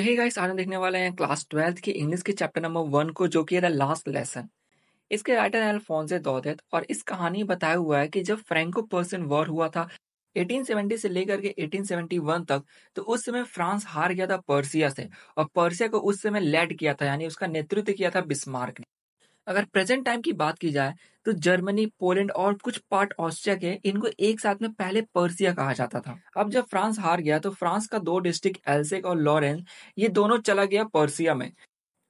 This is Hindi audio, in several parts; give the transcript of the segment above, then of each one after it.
तो हे गाइस, आज हम देखने वाले हैं क्लास 12th की इंग्लिश के चैप्टर नंबर 1 को, जो कि है द लास्ट लेसन। इसके राइटर है अल्फोंसे दौदेत और इस कहानी में बताया हुआ है कि जब फ्रैंको पर्शियन वॉर हुआ था 1870 से लेकर के 1871 तक, तो उस समय फ्रांस हार गया था पर्सिया से। और पर्सिया को उस समय लेड किया था, यानी उसका नेतृत्व किया था बिस्मार्क ने। अगर प्रेजेंट टाइम की बात की जाए तो जर्मनी, पोलैंड और कुछ पार्ट ऑस्ट्रिया के, इनको एक साथ में पहले पर्सिया कहा जाता था। अब जब फ्रांस हार गया तो फ्रांस का दो डिस्ट्रिक्ट एल्सेक और लॉरेंस, ये दोनों चला गया पर्सिया में।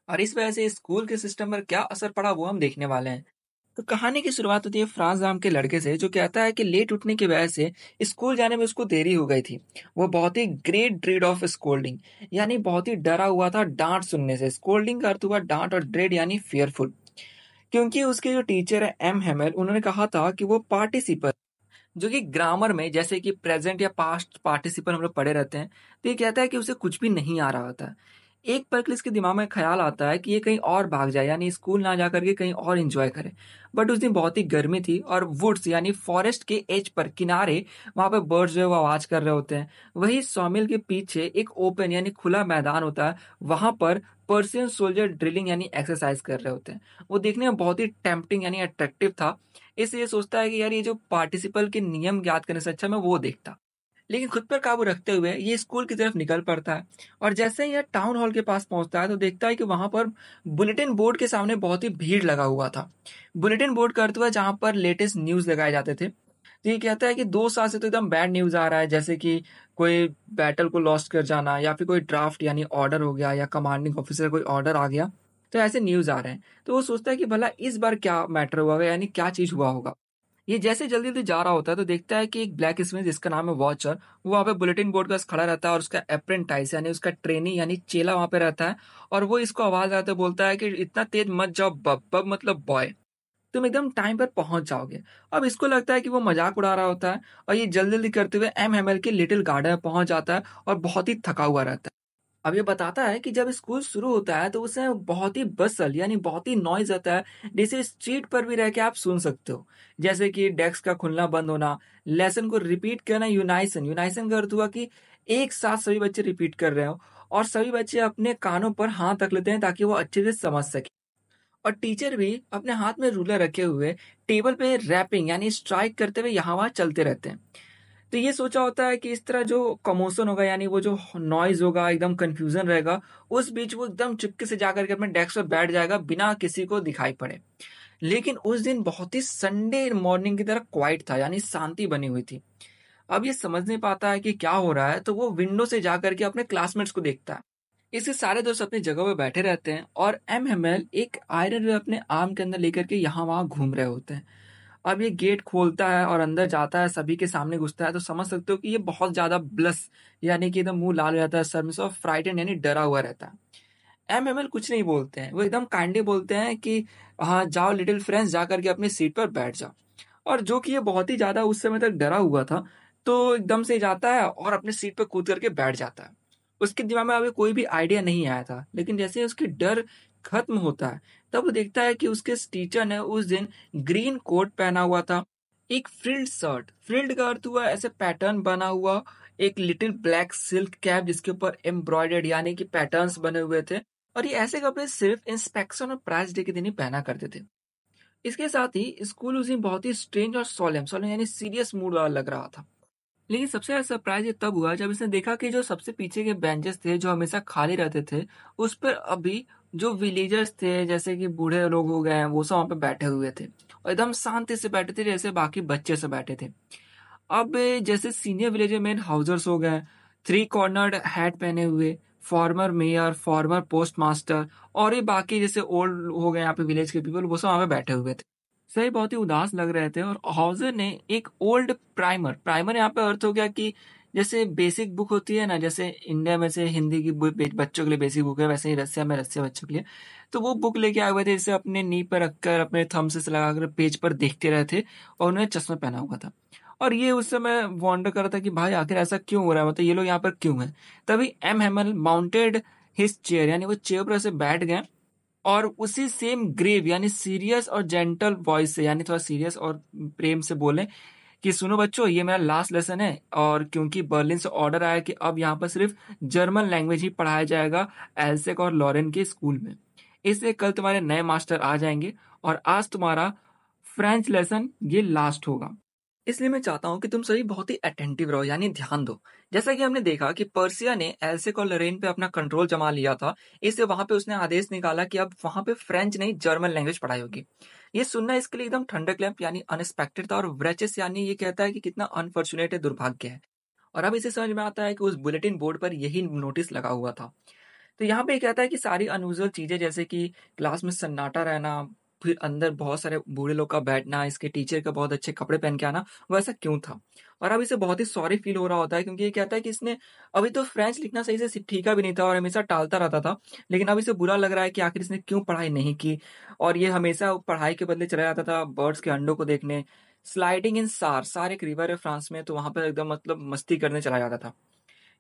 और इस वजह से स्कूल के सिस्टम पर क्या असर पड़ा वो हम देखने वाले हैं। तो कहानी की शुरुआत होती है फ्रांस नाम के लड़के से, जो कहता है कि लेट उठने की वजह से स्कूल जाने में उसको देरी हो गई थी। वो बहुत ही ग्रेट ड्रेड ऑफ स्कोल्डिंग, यानी बहुत ही डरा हुआ था डांट सुनने से। स्कोल्डिंग का अर्थ हुआ डांट और ड्रेड यानी फियरफुल। क्योंकि उसके जो टीचर है एम हेमर, उन्होंने कहा था कि वो पार्टिसिपल, जो कि ग्रामर में जैसे कि प्रेजेंट या पास्ट पार्टिसिपल हम लोग पढ़े रहते हैं, तो ये कहता है कि उसे कुछ भी नहीं आ रहा होता। एक पल के लिए इसके दिमाग में ख्याल आता है कि ये कहीं और भाग जाए, यानी स्कूल ना जा करके कहीं और एंजॉय करे। बट उस दिन बहुत ही गर्मी थी और वुड्स यानी फॉरेस्ट के एज पर किनारे वहां पे बर्ड्स जो है वो आवाज कर रहे होते हैं। वही सॉमिल के पीछे एक ओपन यानी खुला मैदान होता है, वहां पर पर्सियन सोल्जर ड्रिलिंग यानी एक्सरसाइज कर रहे होते हैं। वो देखने में बहुत ही टेम्पटिंग यानी अट्रैक्टिव था। इसलिए सोचता है कि यार ये जो पार्टिसिपल के नियम याद करने से अच्छा मैं वो देखता। लेकिन खुद पर काबू रखते हुए ये स्कूल की तरफ निकल पड़ता है। और जैसे ही यह टाउन हॉल के पास पहुंचता है तो देखता है कि वहां पर बुलेटिन बोर्ड के सामने बहुत ही भीड़ लगा हुआ था। बुलेटिन बोर्ड का अर्थ हुआ जहां पर लेटेस्ट न्यूज लगाए जाते थे। तो ये कहता है कि 2 साल से तो एकदम बैड न्यूज आ रहा है, जैसे कि कोई बैटल को लॉस्ट कर जाना, या फिर कोई ड्राफ्ट यानी ऑर्डर हो गया, या कमांडिंग ऑफिसर कोई ऑर्डर आ गया। तो ऐसे न्यूज आ रहे हैं। तो वो सोचता है कि भला इस बार क्या मैटर हुआ होगा, यानी क्या चीज हुआ होगा। ये जैसे जल्दी जल्दी जा रहा होता है तो देखता है कि एक ब्लैक स्मिथ, जिसका नाम है वॉचर, वो वहाँ पे बुलेटिन बोर्ड के पास खड़ा रहता है, और उसका अप्रेंटाइज यानी उसका ट्रेनी यानी चेला वहां पे रहता है। और वो इसको आवाज आते बोलता है कि इतना तेज मत जाओ बब, बब मतलब बॉय, तुम एकदम टाइम पर पहुंच जाओगे। अब इसको लगता है कि वो मजाक उड़ा रहा होता है, और ये जल्दी जल्दी करते हुए एम हेमल के लिटिल गार्डन में पहुंच जाता है और बहुत ही थका हुआ रहता है। अब ये बताता है कि जब स्कूल शुरू होता है तो उसमें बहुत ही बसल यानी बहुत ही नॉइज आता है, जिसे स्ट्रीट पर भी रह के आप सुन सकते हो। जैसे कि डेस्क का खुलना बंद होना, लेसन को रिपीट करना, यूनाइसन यूनाइसन का अर्थ हुआ कि एक साथ सभी बच्चे रिपीट कर रहे हो, और सभी बच्चे अपने कानों पर हाथ रख लेते हैं ताकि वो अच्छे से समझ सके। और टीचर भी अपने हाथ में रूलर रखे हुए टेबल पे रैपिंग यानी स्ट्राइक करते हुए यहाँ वहां चलते रहते हैं। तो ये सोचा होता है कि इस तरह जो कमोशन होगा, यानी वो जो नॉइज होगा, एकदम कंफ्यूजन रहेगा, उस बीच वो एकदम चुपके से जाकर के अपने डेस्क पर बैठ जाएगा बिना किसी को दिखाई पड़े। लेकिन उस दिन बहुत ही संडे मॉर्निंग की तरह क्वाइट था, यानी शांति बनी हुई थी। अब ये समझ नहीं पाता है कि क्या हो रहा है, तो वो विंडो से जाकर के अपने क्लासमेट्स को देखता है। इससे सारे दोस्त अपनी जगह पे बैठे रहते हैं, और एम हेमल एक आयरन वे अपने आर्म के अंदर लेकर के यहाँ वहां घूम रहे होते हैं। अब ये गेट खोलता है और अंदर जाता है, सभी के सामने घुसता है, तो समझ सकते हो कि ये बहुत ज्यादा ब्लस यानी कि एकदम मुंह लाल हो जाता है, सर में से, और फ्राइटन यानी डरा हुआ रहता है। एम एमएल कुछ नहीं बोलते हैं, वो एकदम काइंडली बोलते हैं कि हाँ जाओ लिटिल फ्रेंड्स, जा करके अपनी सीट पर बैठ जाओ। और जो कि ये बहुत ही ज्यादा उस समय तक डरा हुआ था, तो एकदम से जाता है और अपने सीट पर कूद करके बैठ जाता है। उसके दिमाग में अभी कोई भी आइडिया नहीं आया था, लेकिन जैसे ही उसकी डर खत्म होता है, तब वो देखता है कि उसके टीचर ने उस दिन ग्रीन कोट पहना हुआ था, एक फ्रिल्ड शर्ट, फ्रिल्ड का अर्थ हुआ ऐसे पैटर्न बना हुआ, एक लिटिल ब्लैक सिल्क कैप जिसके ऊपर एम्ब्रॉयडर्ड यानी कि पैटर्न्स बने हुए थे। और ये ऐसे कपड़े सिर्फ इंस्पेक्शन और प्राइज डे के दिन ही पहना करते थे। इसके साथ ही स्कूल उस दिन बहुत ही स्ट्रेंज और सोलेम सोलेम यानी सीरियस मूड वाला लग रहा था। लेकिन सबसे ज्यादा सरप्राइज ये तब हुआ जब इसने देखा कि जो सबसे पीछे के बेंचेस थे, जो हमेशा खाली रहते थे, उस पर अभी जो विलेजर्स थे, जैसे कि बूढ़े लोग हो गए हैं, वो सब वहां पे बैठे हुए थे, और एकदम शांति से बैठे थे जैसे बाकी बच्चे सब बैठे थे। अब जैसे सीनियर विलेजर मेन हाउसर्स हो गए, थ्री कॉर्नर्ड हैट पहने हुए, farmer mayor, farmer post master, और ये बाकी जैसे ओल्ड हो गए यहाँ पे विलेज के पीपल, वो सब वहां पे बैठे हुए थे। सही बहुत ही उदास लग रहे थे। और हाउजर ने एक ओल्ड प्राइमर, प्राइमर यहाँ पे अर्थ हो गया कि जैसे बेसिक बुक होती है ना, जैसे इंडिया में से हिंदी की बच्चों के लिए बेसिक बुक है, वैसे ही रसिया में रसिया बच्चों के लिए, तो वो बुक लेके आए हुए थे, जिसे अपने नी पर रखकर अपने थंब से लगाकर पेज पर देखते रहे थे, और उन्होंने चश्मा पहना हुआ था। और ये उस समय वॉन्डर कर रहा था कि भाई आखिर ऐसा क्यों हो रहा है, मतलब ये लोग यहाँ पर क्यों हैं। तभी M Hemal mounted his chair यानी वो चेयर पर ऐसे बैठ गए, और उसी सेम ग्रेव यानी सीरियस और जेंटल वॉइस से, यानी थोड़ा सीरियस और प्रेम से बोले कि सुनो बच्चों, ये मेरा लास्ट लेसन है और क्योंकि बर्लिन से ऑर्डर आया कि अब यहाँ पर सिर्फ जर्मन लैंग्वेज ही पढ़ाया जाएगा एल्सेक और लॉरेन के स्कूल में। इसलिए कल तुम्हारे नए मास्टर आ जाएंगे और आज तुम्हारा फ्रेंच लेसन ये लास्ट होगा। इसलिए मैं चाहता हूँ कि तुम सभी बहुत ही अटेंटिव रहो, यानी ध्यान दो। जैसा कि हमने देखा कि पर्सिया ने एल्सेक और लॉरेन पे अपना कंट्रोल जमा लिया था, इसलिए वहां पे उसने आदेश निकाला कि अब वहां पे फ्रेंच नहीं जर्मन लैंग्वेज पढ़ाई होगी। ये सुनना इसके लिए एकदम थंडरक्लैप यानी अनएक्सपेक्टेड था, और व्रेचेस यानी ये कहता है कि कितना अनफॉर्चुनेट है, दुर्भाग्य है। और अब इसे समझ में आता है कि उस बुलेटिन बोर्ड पर यही नोटिस लगा हुआ था। तो यहाँ पे ये कहता है कि सारी अनयूजुअल चीजें, जैसे कि क्लास में सन्नाटा रहना, फिर अंदर बहुत सारे बूढ़े लोग का बैठना, इसके टीचर का बहुत अच्छे कपड़े पहन के आना, वो ऐसा क्यों था। और अब इसे बहुत ही सॉरी फील हो रहा होता है, क्योंकि ये कहता है कि इसने अभी तो फ्रेंच लिखना सही से सीखा भी नहीं था और हमेशा टालता रहता था। लेकिन अब इसे बुरा लग रहा है कि आखिर इसने क्यों पढ़ाई नहीं की, और ये हमेशा पढ़ाई के बदले चला जाता था बर्ड्स के अंडों को देखने। स्लाइडिंग इन सार एक रिवर है फ्रांस में, तो वहां पर एकदम मतलब मस्ती करने चला जाता था।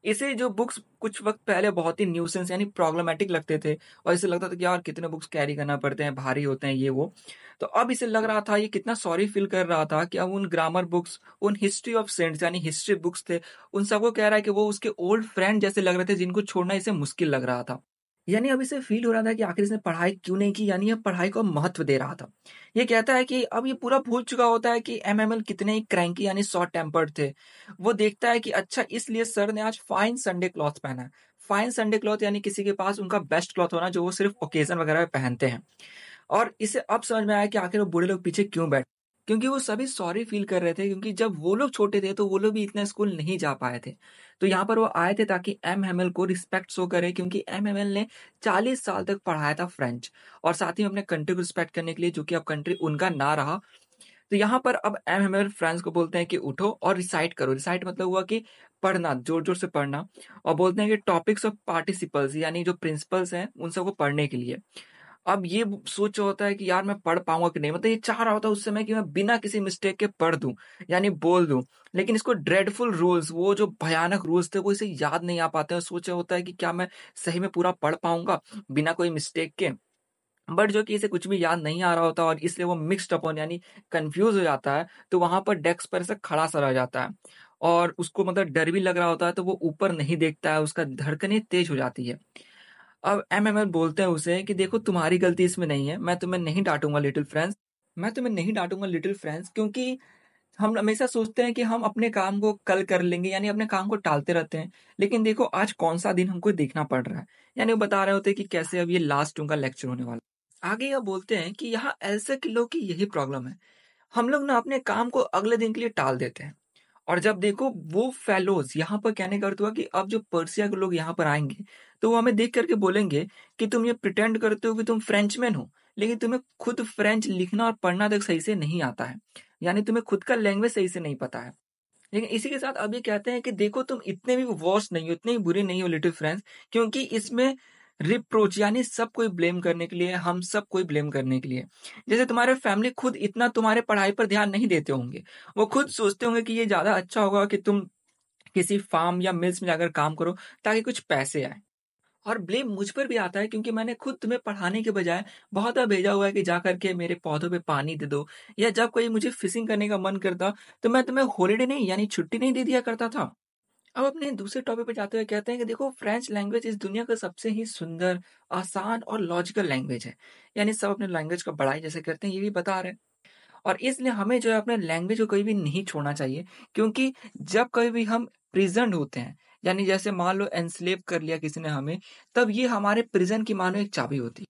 इसे जो बुक्स कुछ वक्त पहले बहुत ही न्यूसेंस यानी प्रॉब्लमेटिक लगते थे, और इसे लगता था कि यार कितने बुक्स कैरी करना पड़ते हैं, भारी होते हैं ये वो। तो अब इसे लग रहा था, ये कितना सॉरी फील कर रहा था कि अब उन ग्रामर बुक्स, उन हिस्ट्री ऑफ सेंट्स यानी हिस्ट्री बुक्स थे, उन सबको कह रहा है कि वो उसके ओल्ड फ्रेंड जैसे लग रहे थे, जिनको छोड़ना इसे मुश्किल लग रहा था। यानी अब इसे फ़ील हो रहा था कि आखिर इसने पढ़ाई क्यों नहीं की, यानी ये पढ़ाई को महत्व दे रहा था। ये कहता है कि अब ये पूरा भूल चुका होता है कि एमएमएल कितने ही क्रैंकी यानी शॉर्ट टेम्पर्ड थे। वो देखता है कि अच्छा, इसलिए सर ने आज फाइन संडे क्लॉथ पहना है। फाइन संडे क्लॉथ यानी किसी के पास उनका बेस्ट क्लॉथ होना, जो वो सिर्फ़ ओकेज़न वगैरह में पहनते हैं। और इसे अब समझ में आया कि आखिर वो बूढ़े लोग पीछे क्यों बैठे। क्योंकि वो सभी सॉरी फील कर रहे थे, क्योंकि जब वो लोग छोटे थे तो वो लोग भी इतना स्कूल नहीं जा पाए थे। तो यहाँ पर वो आए थे ताकि एम हेमल को रिस्पेक्ट शो करे, क्योंकि एम हेमल ने 40 साल तक पढ़ाया था फ्रेंच, और साथ ही में अपने कंट्री को रिस्पेक्ट करने के लिए, जो कि अब कंट्री उनका ना रहा। तो यहाँ पर अब एम हेमल फ्रेंच को बोलते हैं कि उठो और रिसाइट करो। रिसाइट मतलब हुआ कि पढ़ना, जोर जोर से पढ़ना। और बोलते हैं कि टॉपिक्स ऑफ पार्टिसिपल्स यानी जो प्रिंसिपल्स हैं उन सबको पढ़ने के लिए। अब ये सोच होता है कि यार मैं पढ़ पाऊँगा कि नहीं, मतलब ये चाह रहा होता है उस समय कि मैं बिना किसी मिस्टेक के पढ़ दूँ, यानी बोल दूँ। लेकिन इसको ड्रेडफुल रूल्स, वो जो भयानक रूल्स थे, वो इसे याद नहीं आ पाते हैं। सोचा होता है कि क्या मैं सही में पूरा पढ़ पाऊँगा बिना कोई मिस्टेक के? बट जो कि इसे कुछ भी याद नहीं आ रहा होता, और इसलिए वो मिक्स्ड अपन यानी कन्फ्यूज़ हो जाता है, तो वहाँ पर डेस्क पर ऐसे खड़ा-सा रह जाता है। और उसको मतलब डर भी लग रहा होता है, तो वो ऊपर नहीं देखता है, उसका धड़कनें तेज़ हो जाती है। अब एमएमएल बोलते हैं उसे कि देखो, तुम्हारी गलती इसमें नहीं है, मैं तुम्हें नहीं डाँटूँगा लिटिल फ्रेंड्स, मैं तुम्हें नहीं डाँटूँगा लिटिल फ्रेंड्स, क्योंकि हम हमेशा सोचते हैं कि हम अपने काम को कल कर लेंगे, यानी अपने काम को टालते रहते हैं। लेकिन देखो आज कौन-सा दिन हमको देखना पड़ रहा है। यानी वो बता रहे होते हैं कि कैसे अब ये लास्ट उनका लेक्चर होने वाला है। आगे यह बोलते हैं कि यहाँ एल्से के लोग की यही प्रॉब्लम है। हम लोग ना अपने काम को अगले दिन के लिए टाल देते हैं। और जब देखो वो फेलोज़ यहाँ पर कहने का अर्थ हुआ कि अब जो पर्सिया के लोग यहाँ पर आएँगे, तो वो हमें देख कर के बोलेंगे कि तुम ये प्रिटेंड करते हो कि तुम फ्रेंचमैन हो, लेकिन तुम्हें खुद फ्रेंच लिखना और पढ़ना तक सही से नहीं आता है। यानी तुम्हें खुद का लैंग्वेज सही से नहीं पता है। लेकिन इसी के साथ अब ये कहते हैं कि देखो, तुम इतने भी वर्स्ट नहीं हो, इतने भी बुरे नहीं हो लिटिल फ्रेंड्स, क्योंकि इसमें रिप्रोच यानी सब कोई ब्लेम करने के लिए, हम सब कोई ब्लेम करने के लिए। जैसे तुम्हारे फैमिली खुद इतना तुम्हारे पढ़ाई पर ध्यान नहीं देते होंगे। वो खुद सोचते होंगे कि ये ज़्यादा अच्छा होगा कि तुम किसी फार्म या मिल्स में जाकर काम करो, ताकि कुछ पैसे आएँ। और ब्लेम मुझ पर भी आता है, क्योंकि मैंने खुद तुम्हें पढ़ाने के बजाय बहुत बार भेजा हुआ है कि जा कर के मेरे पौधों पे पानी दे दो, या जब कोई मुझे फिशिंग करने का मन करता, तो मैं तुम्हें हॉलिडे नहीं यानी छुट्टी नहीं दे दिया करता था। अब अपने दूसरे टॉपिक पे जाते हुए कहते हैं कि देखो, फ्रेंच लैंग्वेज इस दुनिया का सबसे ही सुंदर, आसान और लॉजिकल लैंग्वेज है। यानी सब अपने लैंग्वेज का बड़ाई जैसे करते हैं, ये भी बता रहे हैं। और इसलिए हमें जो है अपने लैंग्वेज को कभी भी नहीं छोड़ना चाहिए, क्योंकि जब कभी भी हम प्रिज़न्ड होते हैं, यानी जैसे मान लो एनस्लेव कर लिया किसी ने हमें, तब ये हमारे प्रिज़न की मानो एक चाबी होती है।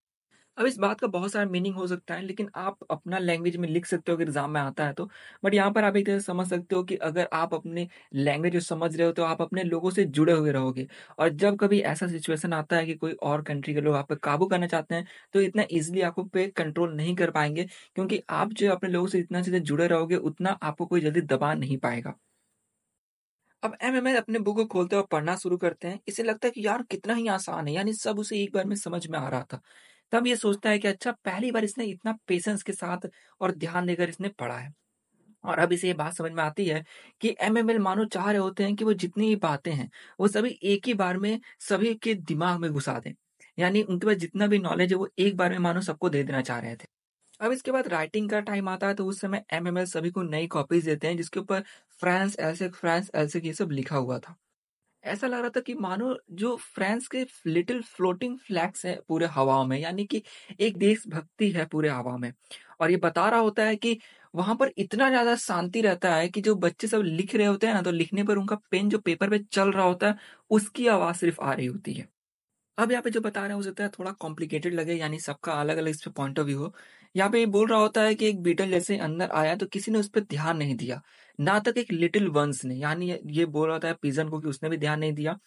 अब इस बात का बहुत सारा मीनिंग हो सकता है, लेकिन आप अपना लैंग्वेज में लिख सकते हो अगर एग्ज़ाम में आता है तो। बट यहाँ पर आप एक तरह से समझ सकते हो कि अगर आप अपने लैंग्वेज को समझ रहे हो, तो आप अपने लोगों से जुड़े हुए रहोगे। और जब कभी ऐसा सिचुएशन आता है कि कोई और कंट्री के लोग आप पे काबू करना चाहते हैं, तो इतना ईज़िली आपको पे कंट्रोल नहीं कर पाएँगे, क्योंकि आप जो है अपने लोगों से जितना ज़्यादा जुड़े रहोगे, उतना आपको कोई जल्दी दबा नहीं पाएगा। अब एमएमएल अपने बुक को खोलते हैं और पढ़ना शुरू करते हैं। इसे लगता है कि यार कितना ही आसान है, यानी सब उसे एक बार में समझ में आ रहा था। तब ये सोचता है कि अच्छा, पहली बार इसने इतना पेशेंस के साथ और ध्यान देकर इसने पढ़ा है। और अब इसे ये बात समझ में आती है कि एमएमएल मानो चाह रहे होते हैं कि वो जितनी भी बातें हैं, वो सभी एक ही बार में सभी के दिमाग में घुसा दें। यानी उनके पास जितना भी नॉलेज है, वो एक बार में मानो सबको दे देना चाह रहे थे। अब इसके बाद राइटिंग का टाइम आता है तो उस समय एमएमएल सभी को नई कॉपीज़ देते हैं जिसके ऊपर फ्रांस एल्सेक ये सब लिखा हुआ था। ऐसा लग रहा था कि मानो जो फ्रांस के लिटिल फ्लोटिंग फ्लैग्स हैं पूरे हवा में, यानी कि एक देशभक्ति है पूरे हवा में। और ये बता रहा होता है कि वहाँ पर इतना ज़्यादा शांति रहता है कि जो बच्चे सब लिख रहे होते हैं ना, तो लिखने पर उनका पेन जो पेपर पे चल रहा होता है, उसकी आवाज़ सिर्फ़ आ रही होती है। अब यहाँ पे जो बता रहे हैं हो सकता है थोड़ा कॉम्प्लिकेटेड लगे, यानी सबका अलग-अलग इस पे पॉइंट ऑफ व्यू हो। यहाँ पे ये बोल रहा होता है कि एक बीटल जैसे अंदर आया तो किसी ने उस पे ध्यान नहीं दिया। ना तक एक लिटिल वंस ने, यानी ये बोल रहा होता है पिजन को कि उसने भी ध्यान नहीं दिया,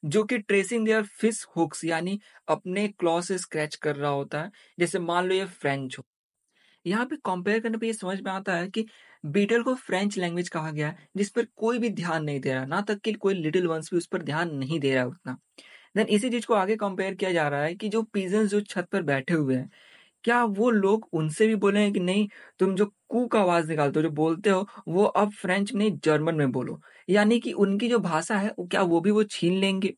जो कि ट्रेसिंग देयर फिश हुक्स यानी अपने क्लॉ से स्क्रैच कर रहा होता है। जैसे मान लो ये फ्रेंच हो। यहाँ पे कंपेयर करने पे ये समझ में आता है कि बीटल को फ्रेंच लैंग्वेज कहा गया है, जिस पर कोई भी ध्यान नहीं दे रहा, ना तक कि कोई लिटिल वंस भी उस पर ध्यान नहीं दे रहा है उतना। देन इसी चीज़ को आगे कंपेयर किया जा रहा है कि जो पिजन्स जो छत पर बैठे हुए हैं, क्या वो लोग उनसे भी बोले हैं कि नहीं, तुम जो कू का आवाज़ निकालते हो, जो बोलते हो, वो अब फ्रेंच में नहीं जर्मन में बोलो। यानी कि उनकी जो भाषा है, वो क्या वो भी वो छीन लेंगे?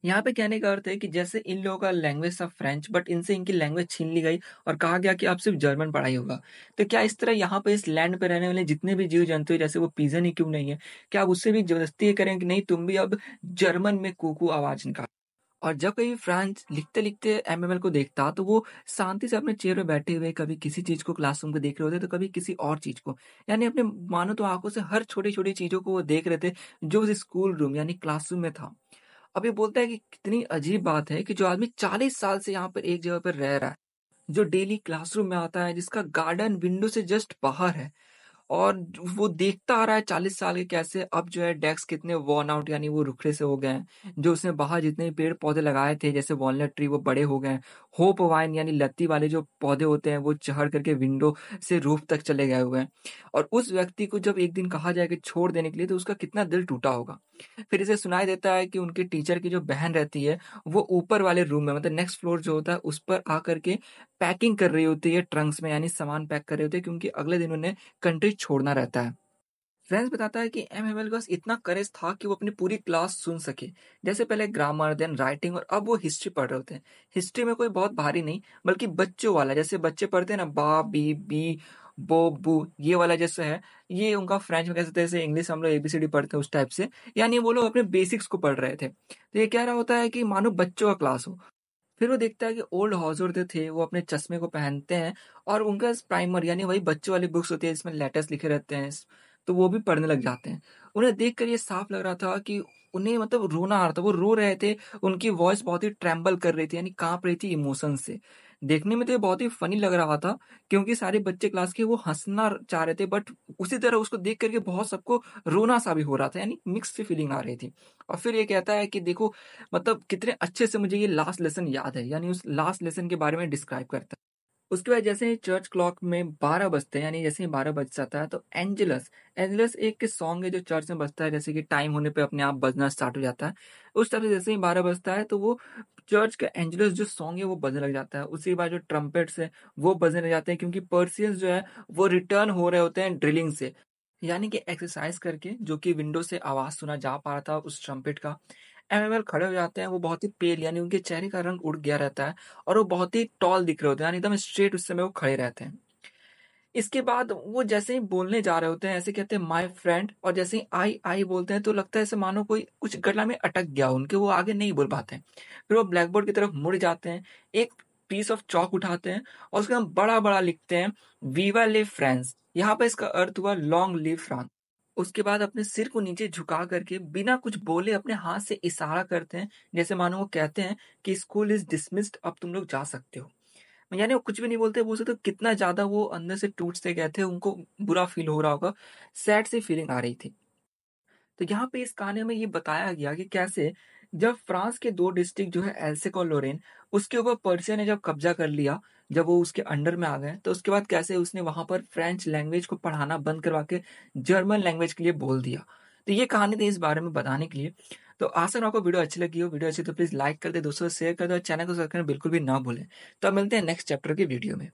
यहाँ पे कहने का अर्थ है कि जैसे इन लोगों का लैंग्वेज था फ्रेंच, बट इनसे इनकी लैंग्वेज छीन ली गई और कहा गया कि अब सिर्फ़ जर्मन पढ़ाई होगा। तो क्या इस तरह यहाँ पे इस लैंड पे रहने वाले जितने भी जीव-जंतु हैं, जैसे वो पिजन ही क्यों नहीं है, क्या आप उससे भी ज़बरदस्ती ये करें कि नहीं, तुम भी अब जर्मन में कू-कू आवाज़ निकालो? और जब कभी फ्रांस लिखते-लिखते एमएमएल को देखता, तो वो शांति से अपने चेयर पे बैठे हुए कभी किसी चीज़ को क्लासरूम को देख रहे होते, तो कभी किसी और चीज़ को। यानी अपने मानो तो आँखों से हर छोटी-छोटी चीज़ों को वो देख रहे थे, जो उस स्कूल रूम यानी क्लासरूम में था। अब ये बोलता है कि कितनी अजीब बात है कि जो आदमी 40 साल से यहाँ पर एक जगह पर रह रहा है, जो डेली क्लासरूम में आता है, जिसका गार्डन विंडो से जस्ट बाहर है, और वो देखता आ रहा है 40 साल के कैसे अब जो है डेस्क कितने वॉर्न आउट यानी वो रुखड़े से हो गए हैं। जो उसने बाहर जितने पेड़-पौधे लगाए थे जैसे वॉलनट ट्री वो बड़े हो गए हैं। होप वाइन यानी लत्ती वाले जो पौधे होते हैं वो चढ़ करके विंडो से रूफ तक चले गए हुए हैं। और उस व्यक्ति को जब एक दिन कहा जाए कि छोड़ देने के लिए तो उसका कितना दिल टूटा होगा। फिर इसे सुनाई देता है कि उनके टीचर की जो बहन रहती है वो ऊपर वाले रूम में मतलब नेक्स्ट फ्लोर जो होता है उस पर आकर के पैकिंग कर रही होती है ट्रंक्स में, यानी सामान पैक कर रहे होते हैं क्योंकि अगले दिन उन्हें कंट्री छोड़ना रहता है। फ्रेंड्स बताता है कि एम के पास इतना करेज था कि वो अपनी पूरी क्लास सुन सके। जैसे पहले ग्रामर, देन राइटिंग, और अब वो हिस्ट्री पढ़ रहे होते हैं। हिस्ट्री में कोई बहुत भारी नहीं, बल्कि बच्चों वाला, जैसे बच्चे पढ़ते हैं ना बा, बी, बी, बो, बू, ये वाला जैसे है, ये उनका फ्रेंच में कह सकते हैं जैसे इंग्लिश हम लोग एबीसीडी पढ़ते हैं उस टाइप से। यानी वो लोग अपने बेसिक्स को पढ़ रहे थे। तो ये कह रहा होता है कि मानो बच्चों का क्लास हो। फिर वो देखता है कि ओल्ड हॉजर जो थे वो अपने चश्मे को पहनते हैं और उनका प्राइमर यानी वही बच्चों वाली बुक्स होती है जिसमें लेटर्स लिखे रहते हैं, तो वो भी पढ़ने लग जाते हैं। उन्हें देखकर ये साफ लग रहा था कि उन्हें मतलब रोना आ रहा था, वो रो रहे थे, उनकी वॉइस बहुत ही ट्रेम्बल कर रही थी यानी काँप रही थी इमोशन से। देखने में तो ये बहुत ही फनी लग रहा था क्योंकि सारे बच्चे क्लास के वो हँसना चाह रहे थे, बट उसी तरह उसको देख कर के बहुत सबको रोना-सा भी हो रहा था, यानी मिक्स सी फीलिंग आ रही थी। और फिर ये कहता है कि देखो, मतलब कितने अच्छे से मुझे ये लास्ट लेसन याद है, यानी उस लास्ट लेसन के बारे में डिस्क्राइब करता है। उसके बाद जैसे ही चर्च क्लॉक में 12 बजते हैं, यानी जैसे ही 12 बज जाता है तो एंजेलस एंजेलस एक सॉन्ग है जो चर्च में बजता है, जैसे कि टाइम होने पे अपने आप बजना स्टार्ट हो जाता है। उस तरह से जैसे ही 12 बजता है तो वो चर्च का एंजेलस जो सॉन्ग है वो बजने लग जाता है। उसी के बाद जो ट्रम्पेट्स है वो बजने लग जाते हैं क्योंकि पर्सियंस जो है वो रिटर्न हो रहे होते हैं ड्रिलिंग से। यानी कि एक्सरसाइज करके, जो कि विंडो से आवाज़ सुना जा पा रहा था उस ट्रम्पेट का। एमएमएल खड़े हो जाते हैं, वो बहुत ही पेल यानी उनके चेहरे का रंग उड़ गया रहता है और वो बहुत ही टॉल दिख रहे होते हैं, यानी एकदम स्ट्रेट उस समय वो खड़े रहते हैं। इसके बाद वो जैसे ही बोलने जा रहे होते हैं, ऐसे कहते हैं माय फ्रेंड, और जैसे ही आई बोलते हैं तो लगता है ऐसे मानो कोई कुछ गला में अटक गया उनके, वो आगे नहीं बोल पाते हैं। फिर वो ब्लैक बोर्ड की तरफ मुड़ जाते हैं, एक पीस ऑफ चॉक उठाते हैं और उसके हम बड़ा-बड़ा लिखते हैं वीवा ले फ्रांस। यहाँ पे इसका अर्थ हुआ लॉन्ग लिव फ्रांस। उसके बाद अपने सिर को नीचे झुका करके बिना कुछ बोले अपने हाथ से इशारा करते हैं, जैसे मानो वो कहते हैं कि स्कूल इज़ डिसमिस्ड, अब तुम लोग जा सकते हो। यानी वो कुछ भी नहीं बोलते, बोल सकते हो कितना ज़्यादा वो अंदर से टूट से गए थे, उनको बुरा फ़ील हो रहा होगा, सैड सी फीलिंग आ रही थी। तो यहाँ पे इस कहानी में ये बताया गया कि कैसे जब फ्रांस के 2 डिस्ट्रिक्ट जो है एल्सेक और लोरेन, उसके ऊपर पर्शिया ने जब कब्ज़ा कर लिया, जब वो उसके अंडर में आ गए, तो उसके बाद कैसे उसने वहाँ पर फ्रेंच लैंग्वेज को पढ़ाना बंद करवा के जर्मन लैंग्वेज के लिए बोल दिया। तो ये कहानी थी इस बारे में बताने के लिए। तो आशा है आपको वीडियो अच्छी लगी हो, वीडियो अच्छी तो प्लीज़ लाइक कर दें, दोस्तों से शेयर कर दें और चैनल को सब्सक्राइब करना बिल्कुल भी ना भूलें। तो अब मिलते हैं नेक्स्ट चैप्टर के वीडियो में।